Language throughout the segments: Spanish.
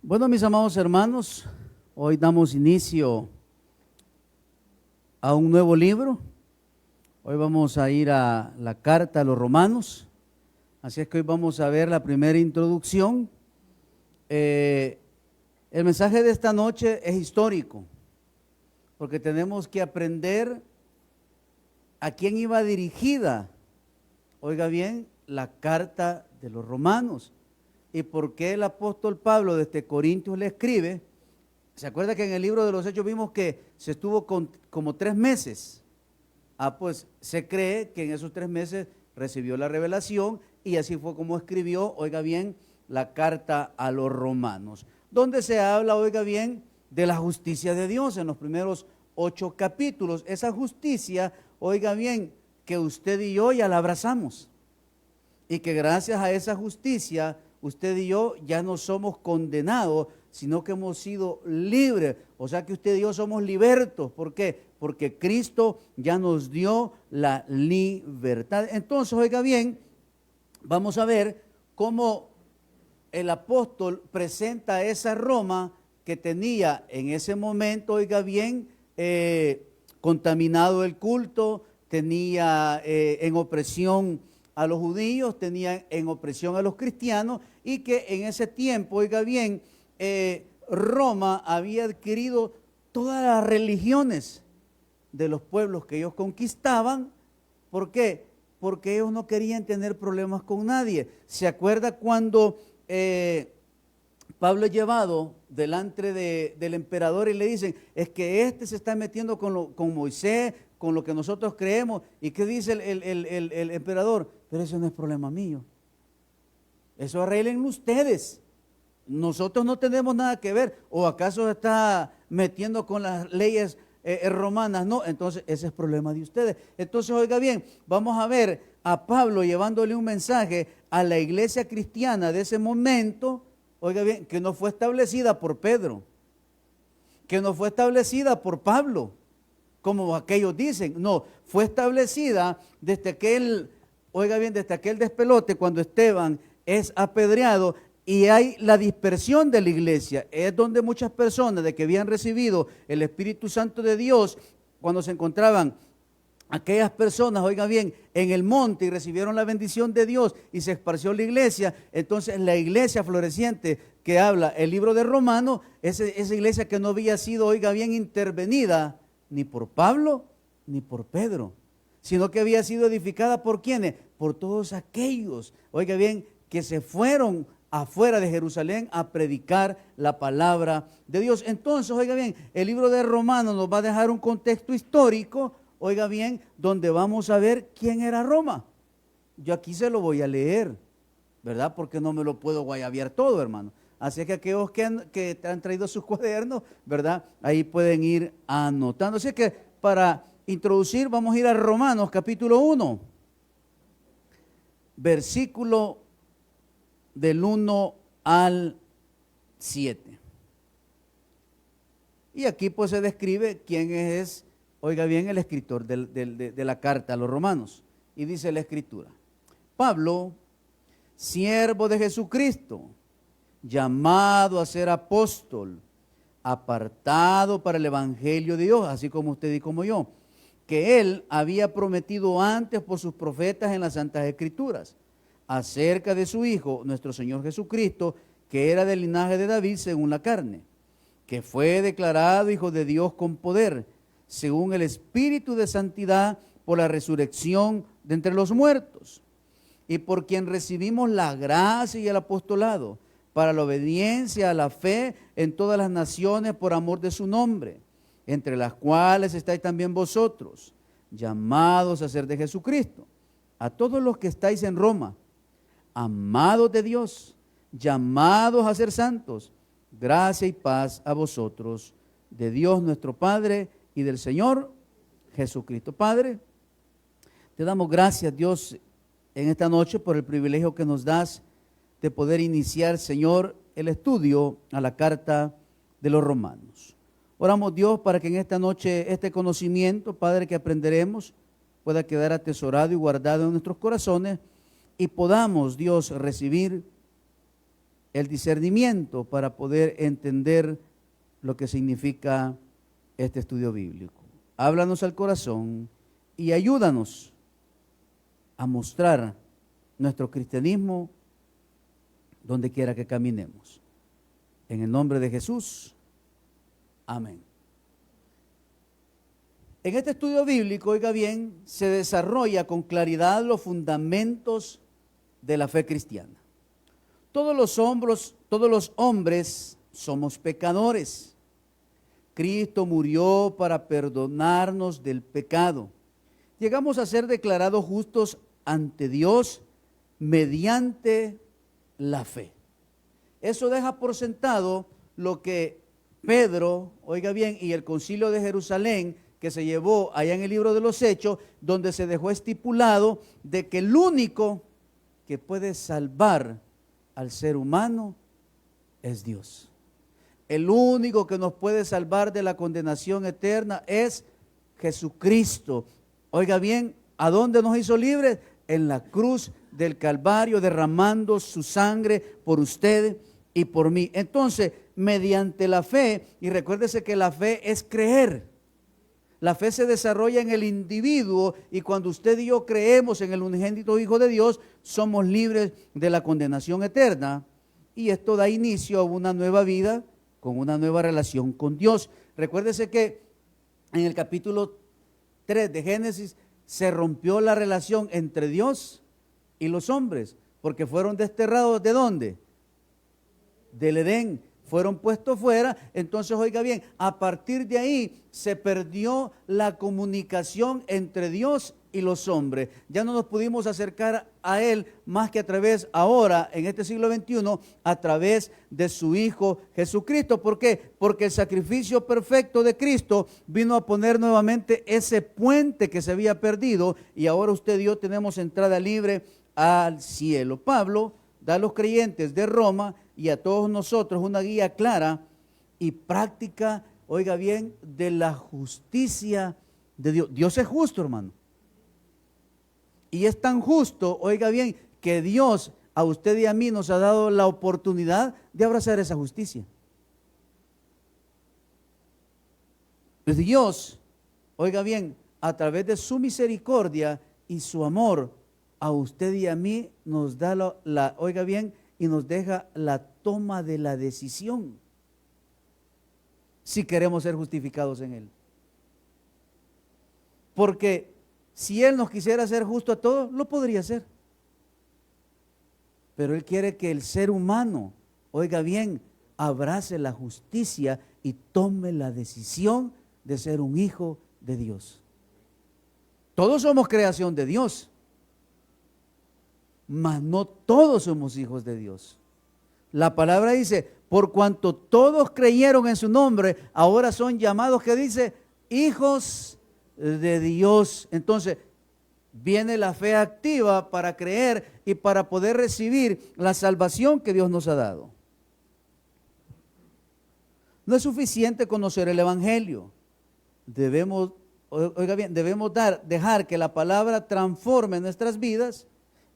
Bueno, mis amados hermanos, hoy damos inicio a un nuevo libro. Hoy vamos a ir a la carta a los Romanos. Así es que hoy vamos a ver la primera introducción. El mensaje de esta noche es histórico, porque tenemos que aprender a quién iba dirigida, oiga bien, la carta de los Romanos. ¿Y por qué el apóstol Pablo desde Corintios le escribe? ¿Se acuerda que en el libro de los Hechos vimos que se estuvo como 3 meses? Pues se cree que en esos 3 meses recibió la revelación y así fue como escribió, oiga bien, la carta a los Romanos, donde se habla, oiga bien, de la justicia de Dios en los primeros 8 capítulos. Esa justicia, oiga bien, que usted y yo ya la abrazamos y que gracias a esa justicia usted y yo ya no somos condenados, sino que hemos sido libres. O sea que usted y yo somos libertos. ¿Por qué? Porque Cristo ya nos dio la libertad. Entonces, oiga bien, vamos a ver cómo el apóstol presenta esa Roma que tenía en ese momento, oiga bien, contaminado el culto, tenía en opresión a los judíos, tenía en opresión a los cristianos, y que en ese tiempo, oiga bien, Roma había adquirido todas las religiones de los pueblos que ellos conquistaban. ¿Por qué? Porque ellos no querían tener problemas con nadie. ¿Se acuerda cuando Pablo es llevado delante del emperador y le dicen, es que este se está metiendo con Moisés, con lo que nosotros creemos? ¿Y qué dice el emperador? Pero eso no es problema mío. Eso arreglen ustedes. Nosotros no tenemos nada que ver. ¿O acaso se está metiendo con las leyes romanas? No, entonces ese es problema de ustedes. Entonces, oiga bien, vamos a ver a Pablo llevándole un mensaje a la iglesia cristiana de ese momento, oiga bien, que no fue establecida por Pedro, que no fue establecida por Pablo, como aquellos dicen. No, fue establecida desde aquel, oiga bien, desde aquel despelote cuando Esteban es apedreado y hay la dispersión de la iglesia. Es donde muchas personas de que habían recibido el Espíritu Santo de Dios, cuando se encontraban aquellas personas, oiga bien, en el monte y recibieron la bendición de Dios y se esparció la iglesia. Entonces la iglesia floreciente que habla el libro de Romanos, esa iglesia que no había sido, oiga bien, intervenida ni por Pablo ni por Pedro, sino que había sido edificada ¿por quiénes? Por todos aquellos, oiga bien, que se fueron afuera de Jerusalén a predicar la palabra de Dios. Entonces, oiga bien, el libro de Romanos nos va a dejar un contexto histórico, oiga bien, donde vamos a ver quién era Roma. Yo aquí se lo voy a leer, ¿verdad? Porque no me lo puedo guayabear todo, hermano. Así que aquellos que han traído sus cuadernos, ¿verdad? Ahí pueden ir anotando. Así que para introducir, vamos a ir a Romanos capítulo 1, versículo del 1 al 7. Y aquí pues se describe quién es, oiga bien, el escritor de la carta a los Romanos. Y dice la escritura: Pablo, siervo de Jesucristo, llamado a ser apóstol, apartado para el evangelio de Dios, así como usted y como yo, que él había prometido antes por sus profetas en las Santas Escrituras, acerca de su Hijo, nuestro Señor Jesucristo, que era del linaje de David según la carne, que fue declarado Hijo de Dios con poder, según el Espíritu de santidad, por la resurrección de entre los muertos, y por quien recibimos la gracia y el apostolado, para la obediencia a la fe en todas las naciones por amor de su nombre, entre las cuales estáis también vosotros, llamados a ser de Jesucristo. A todos los que estáis en Roma, amados de Dios, llamados a ser santos, gracia y paz a vosotros, de Dios nuestro Padre y del Señor Jesucristo. Padre, te damos gracias, Dios, en esta noche por el privilegio que nos das de poder iniciar, Señor, el estudio a la carta de los Romanos. Oramos, Dios, para que en esta noche este conocimiento, Padre, que aprenderemos, pueda quedar atesorado y guardado en nuestros corazones y podamos, Dios, recibir el discernimiento para poder entender lo que significa este estudio bíblico. Háblanos al corazón y ayúdanos a mostrar nuestro cristianismo donde quiera que caminemos. En el nombre de Jesús, amén. En este estudio bíblico, oiga bien, se desarrolla con claridad los fundamentos de la fe cristiana. Todos los hombres somos pecadores. Cristo murió para perdonarnos del pecado. Llegamos a ser declarados justos ante Dios mediante la fe. Eso deja por sentado lo que Pedro, oiga bien, y el concilio de Jerusalén, que se llevó allá en el libro de los Hechos, donde se dejó estipulado de que el único que puede salvar al ser humano es Dios. El único que nos puede salvar de la condenación eterna es Jesucristo. Oiga bien, ¿a dónde nos hizo libres? En la cruz del Calvario, derramando su sangre por usted y por mí. Entonces, mediante la fe, y recuérdese que la fe es creer. La fe se desarrolla en el individuo, y cuando usted y yo creemos en el unigénito Hijo de Dios, somos libres de la condenación eterna, y esto da inicio a una nueva vida con una nueva relación con Dios. Recuérdese que en el capítulo 3 de Génesis se rompió la relación entre Dios y los hombres, porque fueron desterrados ¿de dónde? Del Edén. Fueron puestos fuera. Entonces, oiga bien, a partir de ahí se perdió la comunicación entre Dios y los hombres. Ya no nos pudimos acercar a Él más que a través, ahora, en este siglo XXI, a través de su Hijo Jesucristo. ¿Por qué? Porque el sacrificio perfecto de Cristo vino a poner nuevamente ese puente que se había perdido, y ahora usted y yo tenemos entrada libre al cielo. Pablo da a los creyentes de Roma y a todos nosotros una guía clara y práctica, oiga bien, de la justicia de Dios. Dios es justo, hermano. Y es tan justo, oiga bien, que Dios a usted y a mí nos ha dado la oportunidad de abrazar esa justicia. Pues Dios, oiga bien, a través de su misericordia y su amor, a usted y a mí nos da oiga bien, y nos deja la toma de la decisión si queremos ser justificados en Él. Porque si Él nos quisiera ser justo a todos, lo podría hacer. Pero Él quiere que el ser humano, oiga bien, abrace la justicia y tome la decisión de ser un hijo de Dios. Todos somos creación de Dios, mas no todos somos hijos de Dios. La palabra dice, por cuanto todos creyeron en su nombre, ahora son llamados, que dice, hijos de Dios. Entonces, viene la fe activa para creer y para poder recibir la salvación que Dios nos ha dado. No es suficiente conocer el Evangelio. Debemos, oiga bien, debemos dejar que la palabra transforme nuestras vidas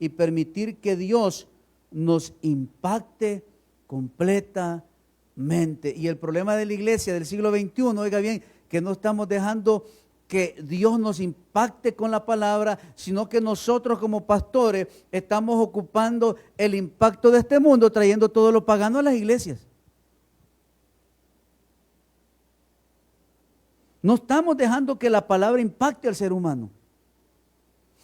y permitir que Dios nos impacte completamente. Y el problema de la iglesia del siglo XXI, oiga bien, que no estamos dejando que Dios nos impacte con la palabra, sino que nosotros como pastores estamos ocupando el impacto de este mundo, trayendo todo lo pagano a las iglesias. No estamos dejando que la palabra impacte al ser humano.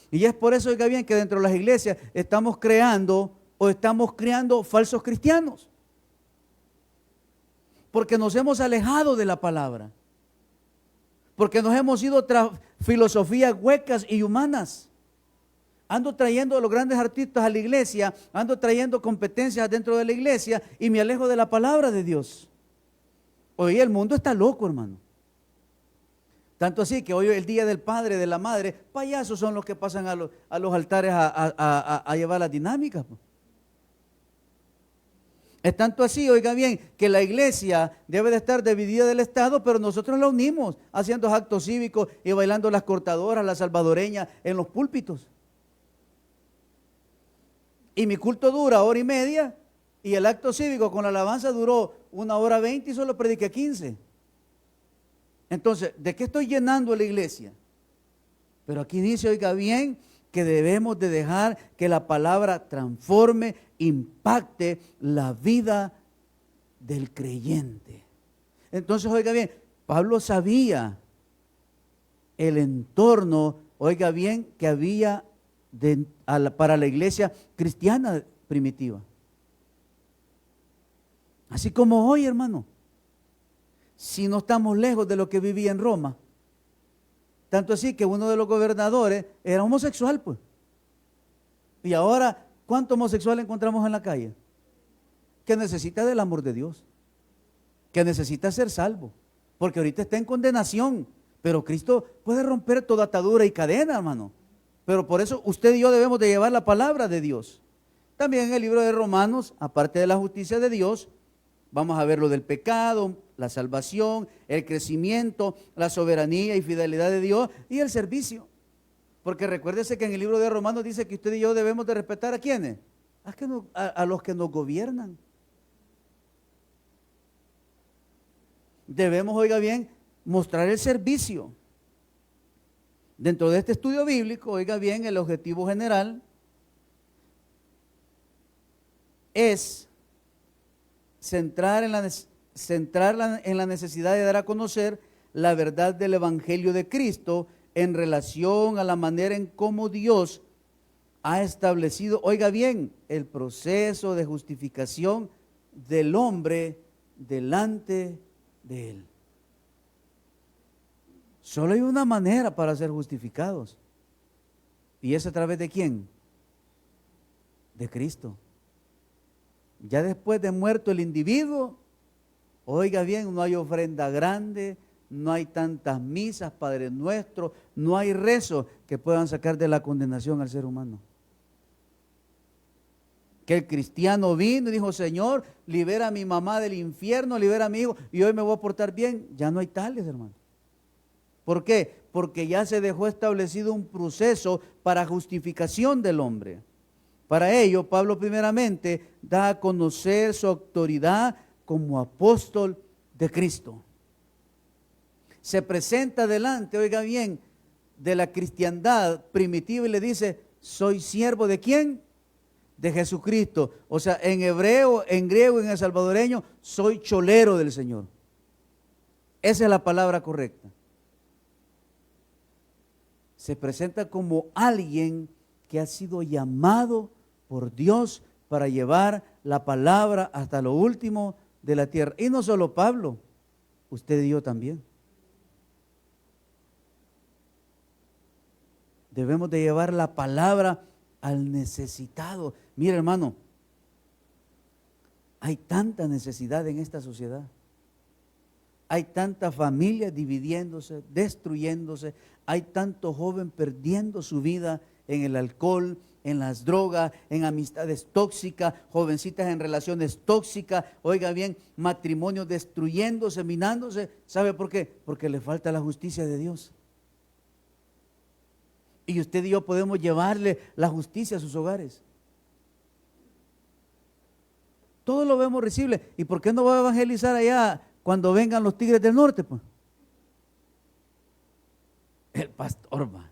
Y es por eso, oiga bien, que dentro de las iglesias estamos creando falsos cristianos. Porque nos hemos alejado de la palabra. Porque nos hemos ido tras filosofías huecas y humanas. Ando trayendo a los grandes artistas a la iglesia, ando trayendo competencias dentro de la iglesia y me alejo de la palabra de Dios. Hoy el mundo está loco, hermano. Tanto así que hoy el día del padre, de la madre, payasos son los que pasan a los altares a llevar las dinámicas. Es tanto así, oiga bien, que la iglesia debe de estar dividida del Estado, pero nosotros la unimos haciendo actos cívicos y bailando las cortadoras, las salvadoreñas en los púlpitos. Y mi culto dura 1 hora y media Y el acto cívico con la alabanza duró 1 hora 20 y solo prediqué 15. Entonces, ¿de qué estoy llenando la iglesia? Pero aquí dice, oiga bien, que debemos de dejar que la palabra transforme, impacte la vida del creyente. Entonces, oiga bien, Pablo sabía el entorno, oiga bien, que había para la iglesia cristiana primitiva. Así como hoy, hermano, si no estamos lejos de lo que vivía en Roma. Tanto así que uno de los gobernadores era homosexual, pues. Y ahora, ¿cuánto homosexual encontramos en la calle? Que necesita del amor de Dios, que necesita ser salvo, porque ahorita está en condenación, pero Cristo puede romper toda atadura y cadena, hermano. Pero por eso usted y yo debemos de llevar la palabra de Dios. También en el libro de Romanos, aparte de la justicia de Dios, vamos a ver lo del pecado, la salvación, el crecimiento, la soberanía y fidelidad de Dios y el servicio. Porque recuérdese que en el libro de Romanos dice que usted y yo debemos de respetar ¿a quiénes? A los que nos gobiernan. Debemos, oiga bien, mostrar el servicio. Dentro de este estudio bíblico, oiga bien, el objetivo general es centrar en la necesidad de dar a conocer la verdad del Evangelio de Cristo en relación a la manera en cómo Dios ha establecido, oiga bien, el proceso de justificación del hombre delante de Él. Solo hay una manera para ser justificados. ¿Y es a través de quién? De Cristo. Ya después de muerto el individuo, oiga bien, no hay ofrenda grande, no hay tantas misas, Padre Nuestro, no hay rezos que puedan sacar de la condenación al ser humano. Que el cristiano vino y dijo, Señor, libera a mi mamá del infierno, libera a mi hijo, y hoy me voy a portar bien. Ya no hay tales, hermano. ¿Por qué? Porque ya se dejó establecido un proceso para justificación del hombre. Para ello, Pablo primeramente da a conocer su autoridad como apóstol de Cristo. Se presenta delante, oiga bien, de la cristiandad primitiva y le dice, ¿soy siervo de quién? De Jesucristo. O sea, en hebreo, en griego, en el salvadoreño, soy cholero del Señor. Esa es la palabra correcta. Se presenta como alguien que ha sido llamado por Dios para llevar la palabra hasta lo último de la tierra. Y no solo Pablo, usted y yo también. Debemos de llevar la palabra al necesitado. Mira, hermano, hay tanta necesidad en esta sociedad. Hay tantas familias dividiéndose, destruyéndose. Hay tanto joven perdiendo su vida en el alcohol, en las drogas, en amistades tóxicas, jovencitas en relaciones tóxicas, oiga bien, matrimonios destruyéndose, minándose. ¿Sabe por qué? Porque le falta la justicia de Dios. Y usted y yo podemos llevarle la justicia a sus hogares. Todo lo vemos recible. ¿Y por qué no va a evangelizar allá cuando vengan los tigres del norte? Pues? El pastor va.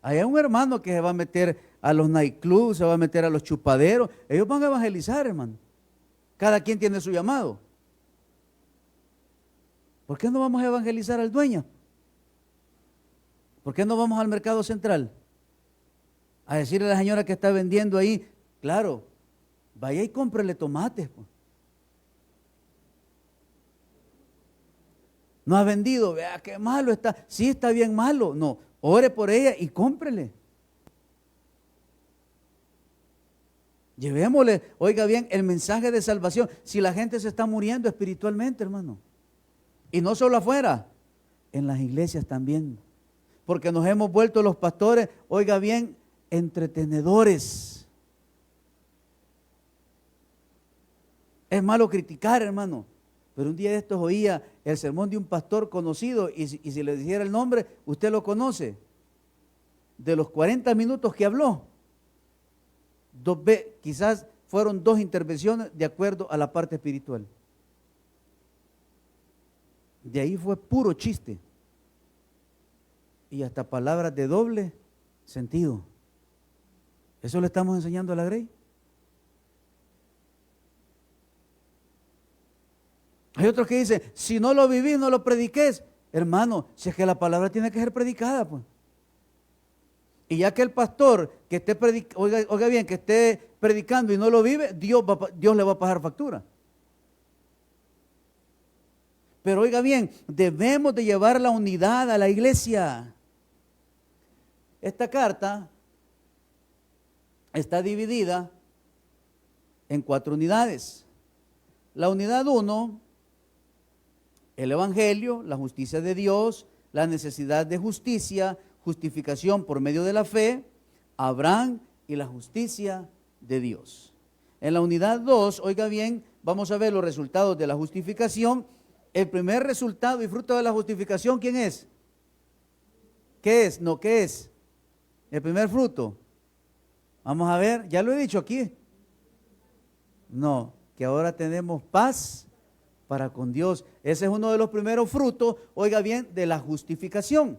Hay un hermano que se va a meter a los nightclubs, se va a meter a los chupaderos. Ellos van a evangelizar, hermano. Cada quien tiene su llamado. ¿Por qué no vamos a evangelizar al dueño? ¿Por qué no vamos al mercado central? A decirle a la señora que está vendiendo ahí, claro, vaya y cómprele tomates. Pues. No ha vendido, vea qué malo está. Sí, está bien malo. No, ore por ella y cómprele. Llevémosle, oiga bien, el mensaje de salvación. Si la gente se está muriendo espiritualmente, hermano. Y no solo afuera, en las iglesias también. Porque nos hemos vuelto los pastores, oiga bien, entretenedores. Es malo criticar, hermano. Pero un día de estos oía el sermón de un pastor conocido y si le dijera el nombre, usted lo conoce. De los 40 minutos que habló, quizás fueron 2 intervenciones de acuerdo a la parte espiritual. De ahí fue puro chiste. Y hasta palabras de doble sentido. ¿Eso le estamos enseñando a la Grey? Hay otros que dicen, si no lo vivís, no lo prediques. Hermano, si es que la palabra tiene que ser predicada, pues. Y ya que el pastor que esté oiga bien, que esté predicando y no lo vive, Dios le va a pasar factura. Pero oiga bien, debemos de llevar la unidad a la iglesia. Esta carta está dividida en 4 unidades. La unidad 1, el Evangelio, la justicia de Dios, la necesidad de justicia, justificación por medio de la fe, Abraham y la justicia de Dios. En la unidad 2, oiga bien, vamos a ver los resultados de la justificación. El primer resultado y fruto de la justificación, ¿quién es? ¿Qué es? No, ¿qué es? El primer fruto. Vamos a ver, ya lo he dicho aquí. No, que ahora tenemos paz para con Dios. Ese es uno de los primeros frutos, oiga bien, de la justificación.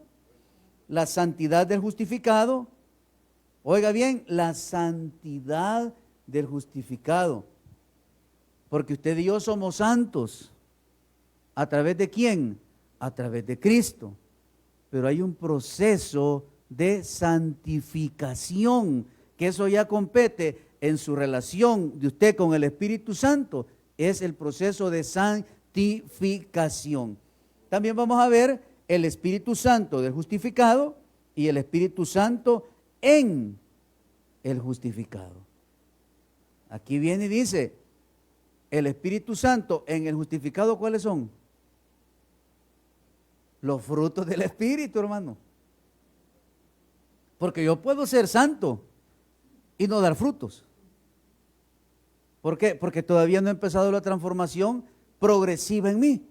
La santidad del justificado. Oiga bien, la santidad del justificado. Porque usted y yo somos santos. ¿A través de quién? A través de Cristo. Pero hay un proceso de santificación, que eso ya compete en su relación de usted con el Espíritu Santo. Es el proceso de santificación. También vamos a ver el Espíritu Santo del justificado y el Espíritu Santo en el justificado. Aquí viene y dice, el Espíritu Santo en el justificado, ¿cuáles son? Los frutos del Espíritu, hermano. Porque yo puedo ser santo y no dar frutos. ¿Por qué? Porque todavía no ha empezado la transformación progresiva en mí.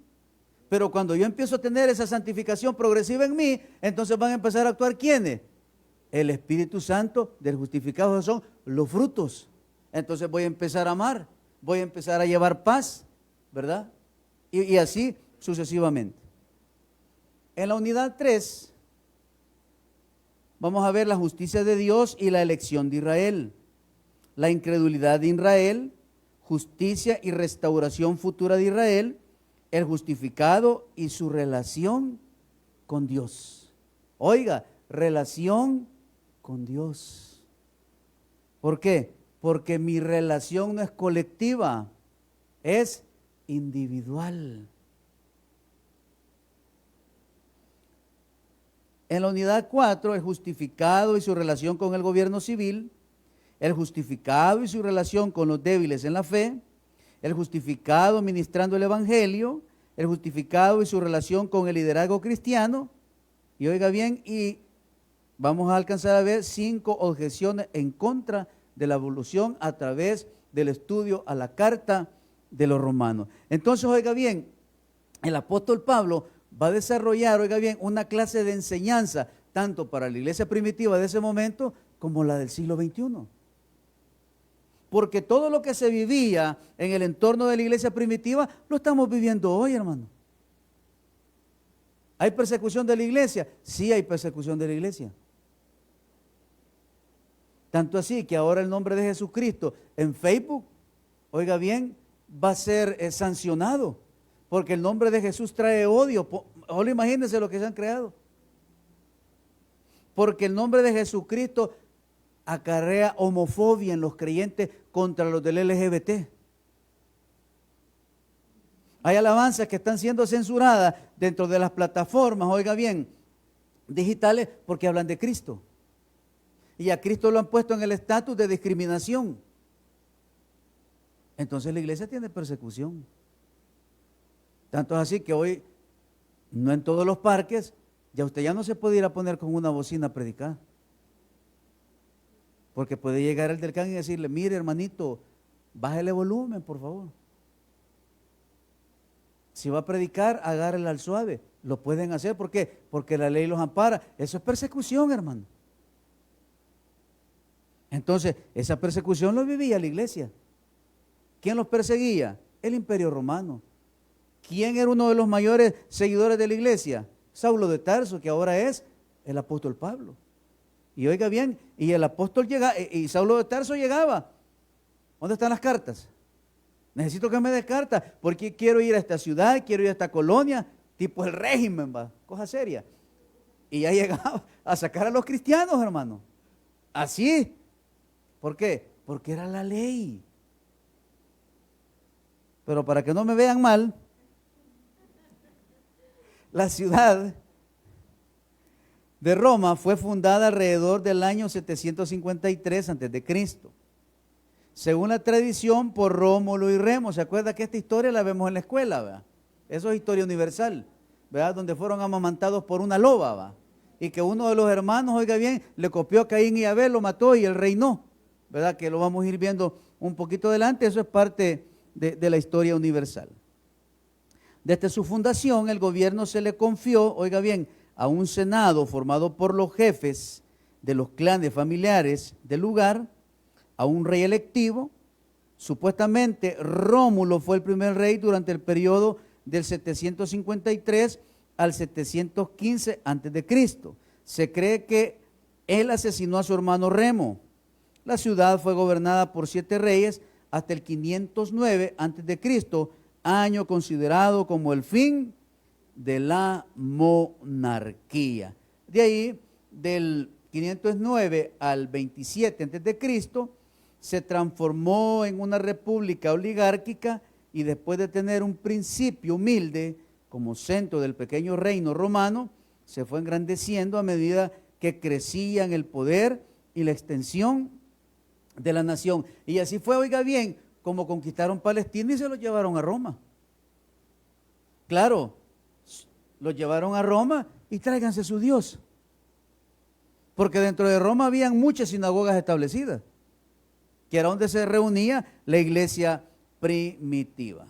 Pero cuando yo empiezo a tener esa santificación progresiva en mí, entonces van a empezar a actuar ¿quiénes? El Espíritu Santo del justificado, son los frutos. Entonces voy a empezar a amar, voy a empezar a llevar paz, ¿verdad? Y así sucesivamente. En la unidad 3, vamos a ver la justicia de Dios y la elección de Israel, la incredulidad de Israel, justicia y restauración futura de Israel, el justificado y su relación con Dios. Oiga, relación con Dios. ¿Por qué? Porque mi relación no es colectiva, es individual. En la unidad 4, el justificado y su relación con el gobierno civil, el justificado y su relación con los débiles en la fe, el justificado ministrando el evangelio, el justificado y su relación con el liderazgo cristiano. Y oiga bien, y vamos a alcanzar a ver 5 objeciones en contra de la evolución a través del estudio a la carta de los romanos. Entonces, oiga bien, el apóstol Pablo va a desarrollar, oiga bien, una clase de enseñanza, tanto para la iglesia primitiva de ese momento, como la del siglo XXI. Porque todo lo que se vivía en el entorno de la iglesia primitiva, lo estamos viviendo hoy, hermano. ¿Hay persecución de la iglesia? Sí hay persecución de la iglesia. Tanto así que ahora el nombre de Jesucristo en Facebook, oiga bien, va a ser sancionado. Porque el nombre de Jesús trae odio. Ahora imagínense lo que se han creado. Porque el nombre de Jesucristo acarrea homofobia en los creyentes contra los del LGBT. Hay alabanzas que están siendo censuradas dentro de las plataformas, oiga bien, digitales, porque hablan de Cristo. Y a Cristo lo han puesto en el estatus de discriminación. Entonces la iglesia tiene persecución. Tanto es así que hoy, no en todos los parques, ya no se puede ir a poner con una bocina a predicar. Porque puede llegar el del can y decirle, mire hermanito, bájele volumen, por favor. Si va a predicar, agárrela al suave. Lo pueden hacer, ¿por qué? Porque la ley los ampara. Eso es persecución, hermano. Entonces, esa persecución lo vivía la iglesia. ¿Quién los perseguía? El Imperio Romano. ¿Quién era uno de los mayores seguidores de la iglesia? Saulo de Tarso, que ahora es el apóstol Pablo. Y oiga bien, y el apóstol llega, y Saulo de Tarso llegaba. ¿Dónde están las cartas? Necesito que me dé cartas, porque quiero ir a esta ciudad, quiero ir a esta colonia, tipo el régimen, va, cosa seria. Y ya llegaba a sacar a los cristianos, hermano. Así. ¿Por qué? Porque era la ley. Pero para que no me vean mal, la ciudad de Roma fue fundada alrededor del año 753 a.C. Según la tradición, por Rómulo y Remo. ¿Se acuerda que esta historia la vemos en la escuela? ¿Verdad? Eso es historia universal, ¿verdad? Donde fueron amamantados por una loba, ¿verdad? Y que uno de los hermanos, oiga bien, le copió a Caín y Abel, lo mató y él reinó, ¿verdad? Que lo vamos a ir viendo un poquito adelante. Eso es parte de la historia universal. Desde su fundación, el gobierno se le confió, oiga bien, a un senado formado por los jefes de los clanes familiares del lugar, a un rey electivo. Supuestamente Rómulo fue el primer rey durante el periodo del 753 al 715 a.C. Se cree que él asesinó a su hermano Remo. La ciudad fue gobernada por 7 reyes hasta el 509 a.C., año considerado como el fin de la monarquía. De ahí, del 509 al 27 a.C., se transformó en una república oligárquica y después de tener un principio humilde como centro del pequeño reino romano, se fue engrandeciendo a medida que crecía en el poder y la extensión de la nación. Y así fue, oiga bien, como conquistaron Palestina y se los llevaron a Roma. Claro, los llevaron a Roma y tráiganse su Dios. Porque dentro de Roma habían muchas sinagogas establecidas, que era donde se reunía la iglesia primitiva.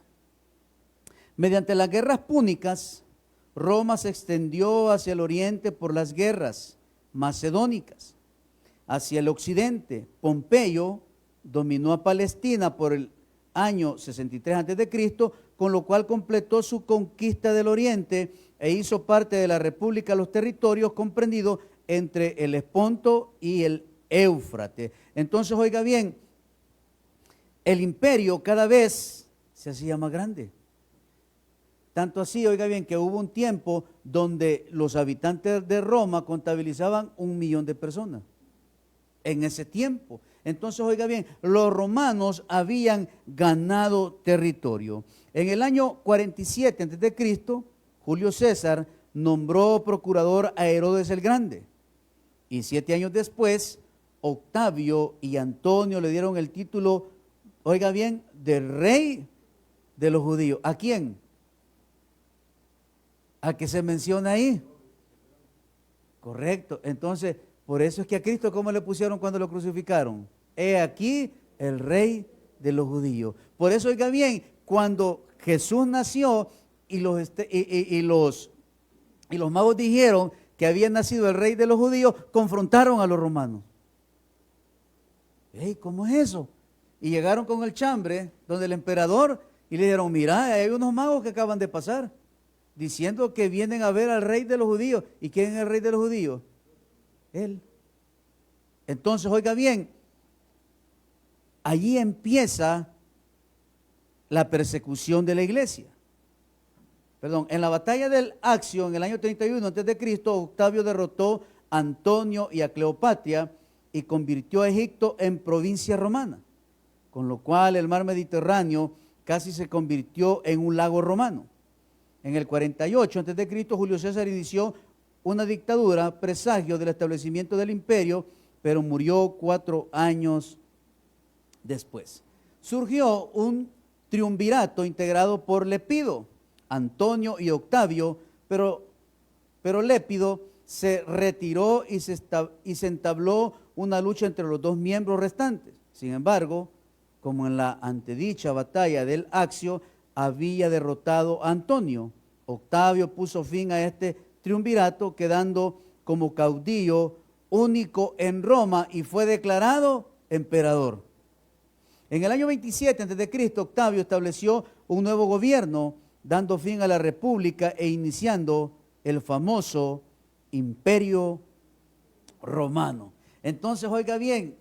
Mediante las guerras púnicas, Roma se extendió hacia el oriente por las guerras macedónicas. Hacia el occidente, Pompeyo dominó a Palestina por el año 63 a.C., con lo cual completó su conquista del oriente e hizo parte de la república los territorios comprendidos entre el Esponto y el Éufrates. Entonces, oiga bien, el imperio cada vez se hacía más grande. Tanto así, oiga bien, que hubo un tiempo donde los habitantes de Roma contabilizaban 1 millón de personas. En ese tiempo. Entonces, oiga bien, los romanos habían ganado territorio. En el año 47 a.C., Julio César nombró procurador a Herodes el Grande. Y 7 años después, Octavio y Antonio le dieron el título, oiga bien, de rey de los judíos. ¿A quién? ¿A qué se menciona ahí? Correcto. Entonces, por eso es que a Cristo, ¿cómo le pusieron cuando lo crucificaron? He aquí el rey de los judíos. Por eso, oiga bien, cuando Jesús nació y los magos dijeron que había nacido el rey de los judíos, confrontaron a los romanos. Hey, ¿cómo es eso? Y llegaron con el chambre donde el emperador y le dijeron, mira, hay unos magos que acaban de pasar diciendo que vienen a ver al rey de los judíos. ¿Y quién es el rey de los judíos? Él. Entonces, oiga bien, allí empieza la persecución de la iglesia. Perdón, en la batalla del Accio, en el año 31 a.C., Octavio derrotó a Antonio y a Cleopatra y convirtió a Egipto en provincia romana, con lo cual el mar Mediterráneo casi se convirtió en un lago romano. En el 48 a.C., Julio César inició una dictadura, presagio del establecimiento del imperio, pero murió 4 años después. Surgió un triunvirato integrado por Lépido, Antonio y Octavio, pero Lépido se retiró y se entabló una lucha entre los 2 miembros restantes. Sin embargo, como en la antedicha batalla del Accio había derrotado a Antonio, Octavio puso fin a este triunvirato, quedando como caudillo único en Roma y fue declarado emperador. En el año 27 a.C., Octavio estableció un nuevo gobierno, dando fin a la república e iniciando el famoso Imperio Romano. Entonces, oiga bien,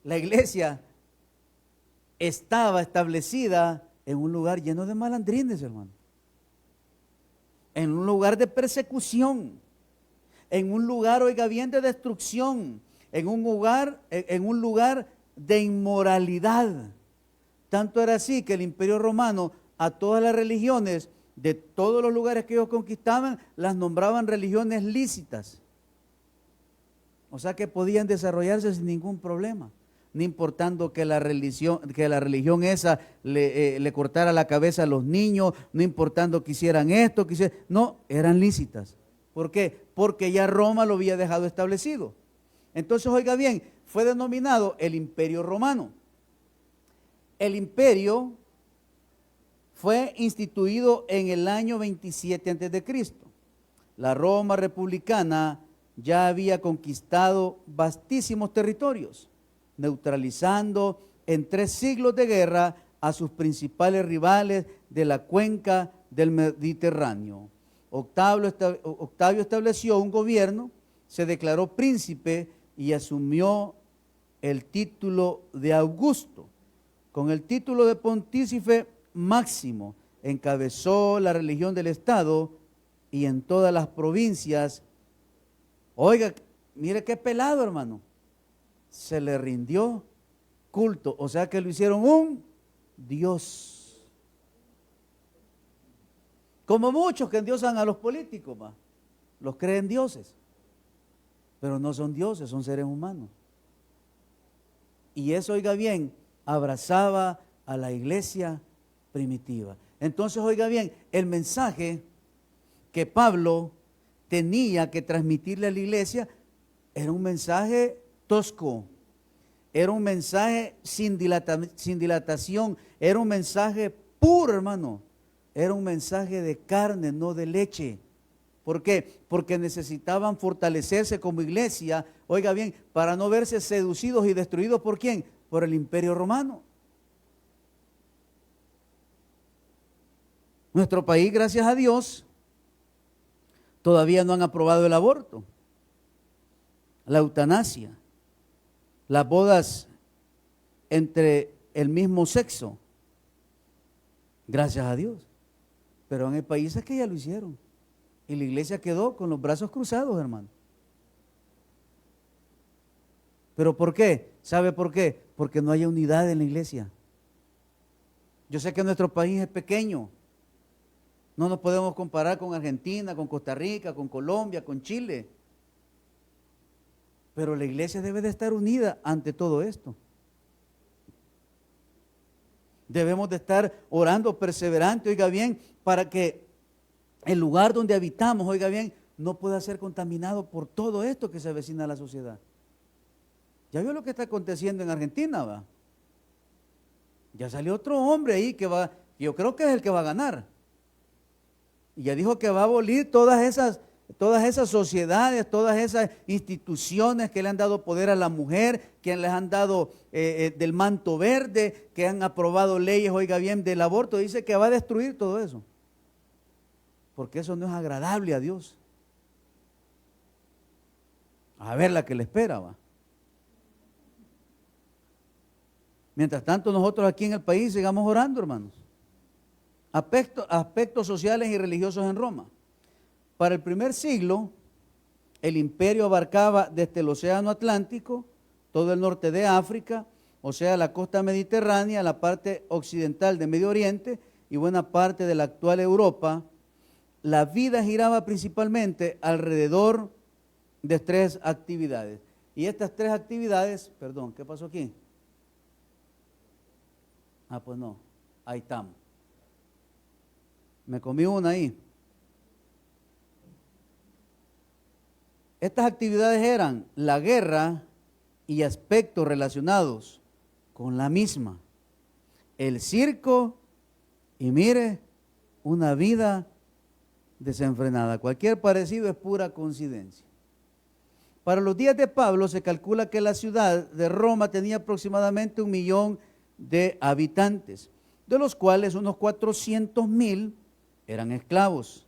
la iglesia estaba establecida en un lugar lleno de malandrines, hermano. En un lugar de persecución, en un lugar, oiga bien, de destrucción, en un lugar de inmoralidad. Tanto era así que el Imperio Romano a todas las religiones de todos los lugares que ellos conquistaban las nombraban religiones lícitas. O sea que podían desarrollarse sin ningún problema, no importando que la religión esa le cortara la cabeza a los niños, no importando que hicieran esto, no, eran lícitas. ¿Por qué? Porque ya Roma lo había dejado establecido. Entonces, oiga bien, fue denominado el Imperio Romano. El imperio fue instituido en el año 27 a.C. La Roma republicana ya había conquistado vastísimos territorios, neutralizando en 3 siglos de guerra a sus principales rivales de la cuenca del Mediterráneo. Octavio estableció un gobierno, se declaró príncipe y asumió el título de Augusto. Con el título de pontífice máximo, encabezó la religión del Estado y en todas las provincias. Oiga, mire qué pelado, hermano. Se le rindió culto, o sea que lo hicieron un Dios. Como muchos que endiosan a los políticos, los creen dioses, pero no son dioses, son seres humanos. Y eso, oiga bien, abrazaba a la iglesia primitiva. Entonces, oiga bien, el mensaje que Pablo tenía que transmitirle a la iglesia era un mensaje tosco, era un mensaje sin dilatación, era un mensaje puro, hermano, era un mensaje de carne, no de leche. ¿Por qué? Porque necesitaban fortalecerse como iglesia, oiga bien, para no verse seducidos y destruidos ¿por quién? Por el Imperio Romano. Nuestro país, gracias a Dios, todavía no han aprobado el aborto, la eutanasia, las bodas entre el mismo sexo, gracias a Dios. Pero hay países que ya lo hicieron y la iglesia quedó con los brazos cruzados, hermano. ¿Pero por qué? ¿Sabe por qué? Porque no hay unidad en la iglesia. Yo sé que nuestro país es pequeño. No nos podemos comparar con Argentina, con Costa Rica, con Colombia, con Chile. Pero la iglesia debe de estar unida ante todo esto. Debemos de estar orando perseverante, oiga bien, para que el lugar donde habitamos, oiga bien, no pueda ser contaminado por todo esto que se avecina a la sociedad. ¿Ya vio lo que está aconteciendo en Argentina, va? Ya salió otro hombre ahí yo creo que es el que va a ganar. Y ya dijo que va a abolir todas esas sociedades, todas esas instituciones que le han dado poder a la mujer, que les han dado del manto verde, que han aprobado leyes, oiga bien, del aborto. Dice que va a destruir todo eso. Porque eso no es agradable a Dios. A ver la que le espera, va. Mientras tanto, nosotros aquí en el país sigamos orando, hermanos. Aspectos sociales y religiosos en Roma. Para el primer siglo, el imperio abarcaba desde el océano Atlántico, todo el norte de África, o sea, la costa mediterránea, la parte occidental de Medio Oriente y buena parte de la actual Europa. La vida giraba principalmente alrededor de 3 actividades. Y estas 3 actividades, perdón, ¿qué pasó aquí? Pues no, ahí estamos. Me comí una ahí. Estas actividades eran la guerra y aspectos relacionados con la misma, el circo y mire, una vida desenfrenada. Cualquier parecido es pura coincidencia. Para los días de Pablo se calcula que la ciudad de Roma tenía aproximadamente 1,000,000 de habitantes, de los cuales unos 400,000 eran esclavos,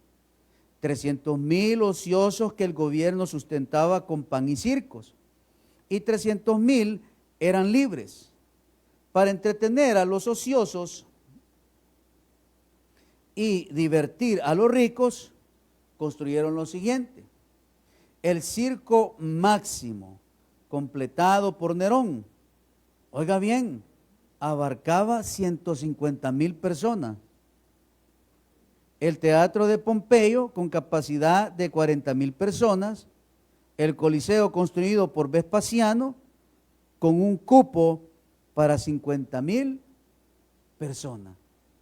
300,000 ociosos que el gobierno sustentaba con pan y circos, y 300,000 eran libres. Para entretener a los ociosos y divertir a los ricos, construyeron lo siguiente: el circo máximo, completado por Nerón. Oiga bien, abarcaba 150,000 personas. El teatro de Pompeyo, con capacidad de 40,000 personas. El Coliseo, construido por Vespasiano, con un cupo para 50,000 personas.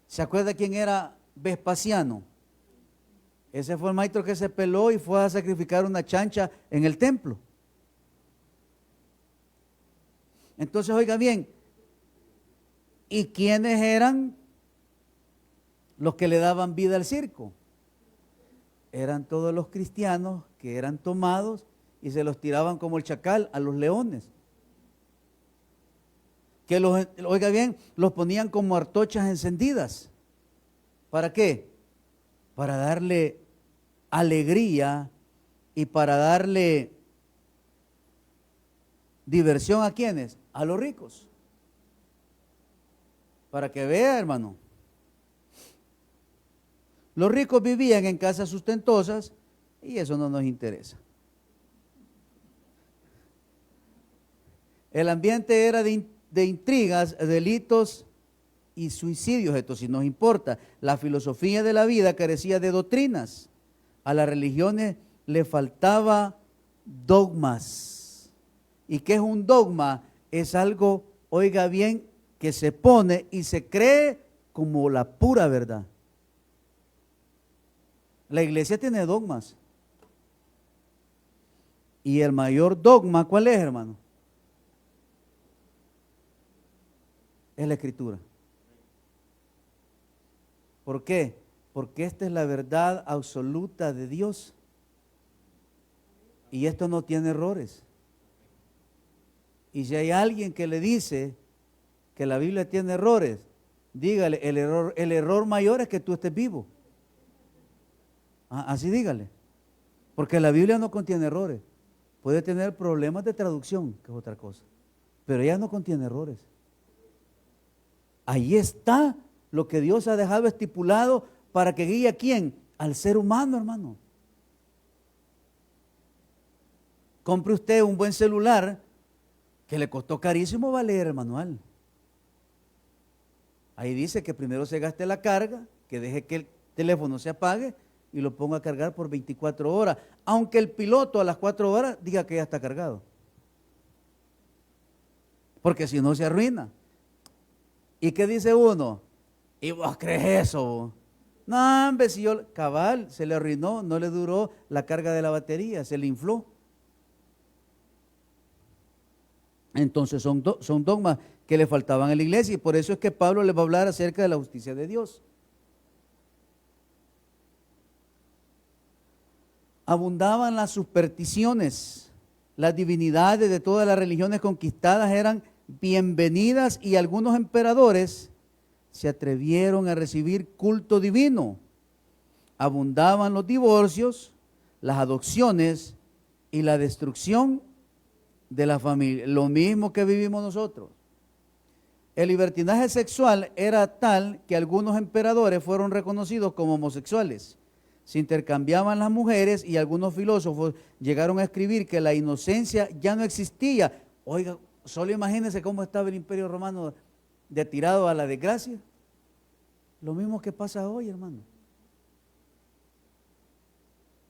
¿Se acuerda quién era Vespasiano? Ese fue el maestro que se peló y fue a sacrificar una chancha en el templo. Entonces, oiga bien, ¿y quiénes eran los que le daban vida al circo? Eran todos los cristianos que eran tomados y se los tiraban como el chacal a los leones. Que los, oiga bien, los ponían como antorchas encendidas. ¿Para qué? Para darle alegría y para darle diversión ¿a quiénes? A los ricos. Para que vea, hermano. Los ricos vivían en casas sustentosas y eso no nos interesa. El ambiente era de intrigas, delitos y suicidios. Esto sí nos importa. La filosofía de la vida carecía de doctrinas. A las religiones le faltaba dogmas. ¿Y qué es un dogma? Es algo, oiga bien, que se pone y se cree como la pura verdad. La iglesia tiene dogmas. Y el mayor dogma, ¿cuál es, hermano? Es la Escritura. ¿Por qué? Porque esta es la verdad absoluta de Dios. Y esto no tiene errores. Y si hay alguien que le dice que la Biblia tiene errores, dígale, el error mayor es que tú estés vivo. Así dígale. Porque la Biblia no contiene errores. Puede tener problemas de traducción, que es otra cosa. Pero ella no contiene errores. Ahí está lo que Dios ha dejado estipulado para que guíe a quién, al ser humano, hermano. Compre usted un buen celular que le costó carísimo, va a leer el manual. Ahí dice que primero se gaste la carga, que deje que el teléfono se apague y lo ponga a cargar por 24 horas, aunque el piloto a las 4 horas diga que ya está cargado. Porque si no se arruina. ¿Y qué dice uno? ¿Y vos crees eso? No, hombre, si yo, cabal, se le arruinó, no le duró la carga de la batería, se le infló. Entonces son dogmas que le faltaban a la iglesia y por eso es que Pablo les va a hablar acerca de la justicia de Dios. Abundaban las supersticiones, las divinidades de todas las religiones conquistadas eran bienvenidas y algunos emperadores se atrevieron a recibir culto divino. Abundaban los divorcios, las adopciones y la destrucción de la familia, lo mismo que vivimos nosotros. El libertinaje sexual era tal que algunos emperadores fueron reconocidos como homosexuales. Se intercambiaban las mujeres y algunos filósofos llegaron a escribir que la inocencia ya no existía. Oiga, solo imagínense cómo estaba el Imperio Romano de tirado a la desgracia. Lo mismo que pasa hoy, hermano.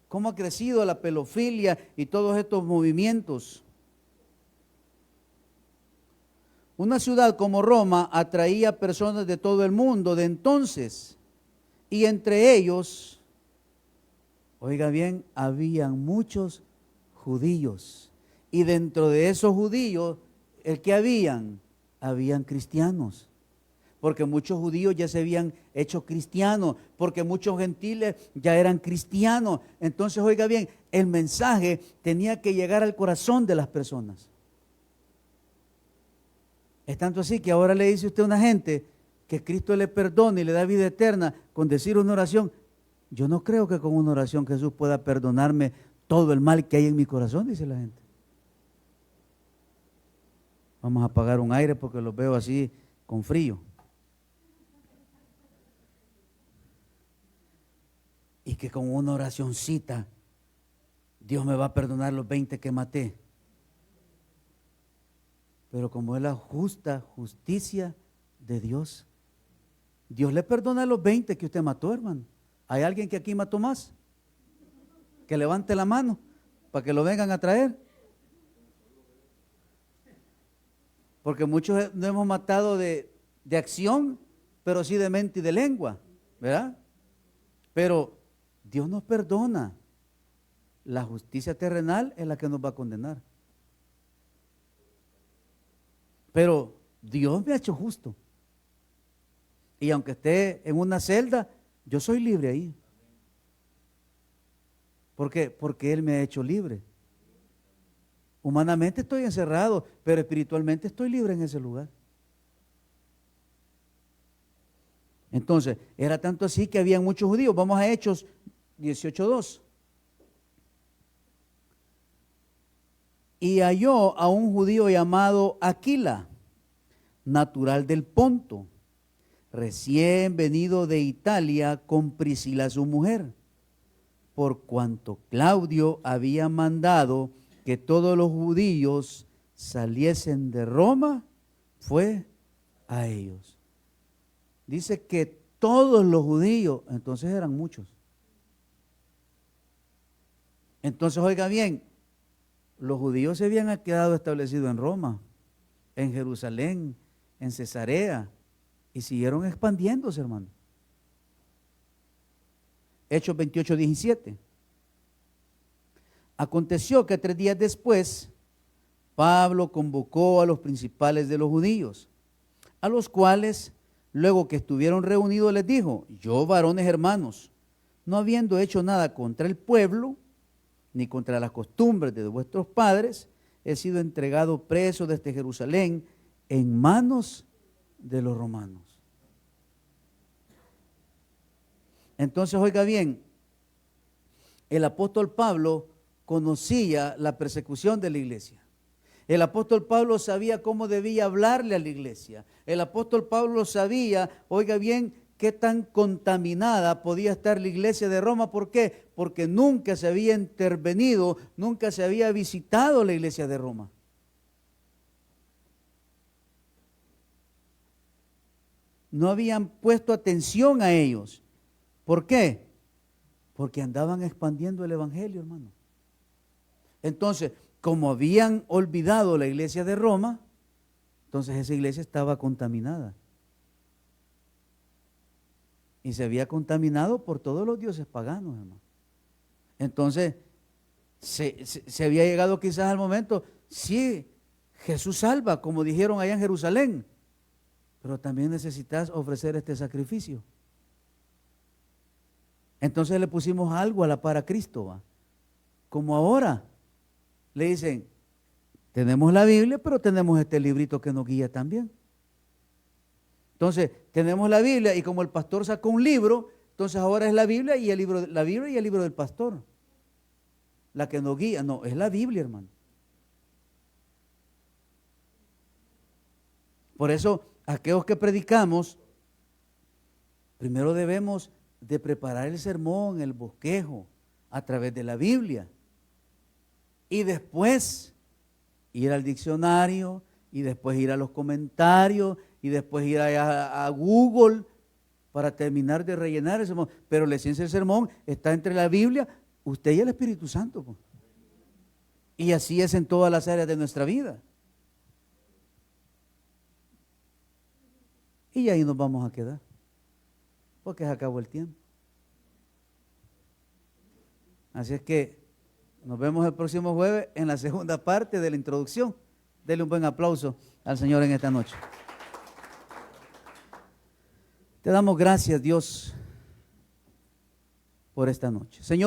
Cómo ha crecido la pedofilia y todos estos movimientos. Una ciudad como Roma atraía personas de todo el mundo de entonces, y entre ellos, oiga bien, habían muchos judíos, y dentro de esos judíos, ¿el que habían? Habían cristianos, porque muchos judíos ya se habían hecho cristianos, porque muchos gentiles ya eran cristianos. Entonces, oiga bien, el mensaje tenía que llegar al corazón de las personas. Es tanto así que ahora le dice usted a una gente que Cristo le perdone y le da vida eterna con decir una oración. Yo no creo que con una oración Jesús pueda perdonarme todo el mal que hay en mi corazón, dice la gente. Vamos a apagar un aire porque los veo así con frío. Y que con una oracioncita Dios me va a perdonar los 20 que maté. Pero como es la justa justicia de Dios, Dios le perdona los 20 que usted mató, hermano. ¿Hay alguien que aquí mató más? Que levante la mano para que lo vengan a traer. Porque muchos no hemos matado de acción, pero sí de mente y de lengua, ¿verdad? Pero Dios nos perdona. La justicia terrenal es la que nos va a condenar. Pero Dios me ha hecho justo. Y aunque esté en una celda, yo soy libre ahí. ¿Por qué? Porque Él me ha hecho libre. Humanamente estoy encerrado, pero espiritualmente estoy libre en ese lugar. Entonces, era tanto así que había muchos judíos. Vamos a Hechos 18:2. Y halló a un judío llamado Aquila, natural del Ponto, recién venido de Italia con Priscila su mujer, por cuanto Claudio había mandado que todos los judíos saliesen de Roma, fue a ellos. Dice que todos los judíos, entonces eran muchos. Entonces, oiga bien, los judíos se habían quedado establecidos en Roma, en Jerusalén, en Cesarea, y siguieron expandiéndose, hermano. Hechos 28:17. Aconteció que 3 días después, Pablo convocó a los principales de los judíos, a los cuales, luego que estuvieron reunidos, les dijo: yo, varones hermanos, no habiendo hecho nada contra el pueblo, ni contra las costumbres de vuestros padres, he sido entregado preso desde Jerusalén en manos de los romanos. Entonces, oiga bien, el apóstol Pablo conocía la persecución de la iglesia. El apóstol Pablo sabía cómo debía hablarle a la iglesia. El apóstol Pablo sabía, oiga bien, qué tan contaminada podía estar la iglesia de Roma. ¿Por qué? Porque nunca se había intervenido, nunca se había visitado la iglesia de Roma. No habían puesto atención a ellos. ¿Por qué? Porque andaban expandiendo el evangelio, hermano. Entonces, como habían olvidado la iglesia de Roma, entonces esa iglesia estaba contaminada. Y se había contaminado por todos los dioses paganos, hermano. Entonces, se había llegado quizás al momento, sí, Jesús salva, como dijeron allá en Jerusalén, pero también necesitas ofrecer este sacrificio. Entonces le pusimos algo a la par a Cristo, ¿va? Como ahora le dicen, tenemos la Biblia, pero tenemos este librito que nos guía también. Entonces, tenemos la Biblia y como el pastor sacó un libro, entonces ahora es la Biblia y el libro del pastor. La que nos guía, no, es la Biblia, hermano. Por eso, aquellos que predicamos, primero debemos de preparar el sermón, el bosquejo, a través de la Biblia. Y después ir al diccionario, y después ir a los comentarios, y después ir a Google para terminar de rellenar el sermón. Pero la esencia del sermón está entre la Biblia, usted y el Espíritu Santo, pues. Y así es en todas las áreas de nuestra vida. Y ahí nos vamos a quedar, porque se acabó el tiempo. Así es que nos vemos el próximo jueves en la segunda parte de la introducción. Dele un buen aplauso al Señor en esta noche. Te damos gracias, Dios, por esta noche. Señor.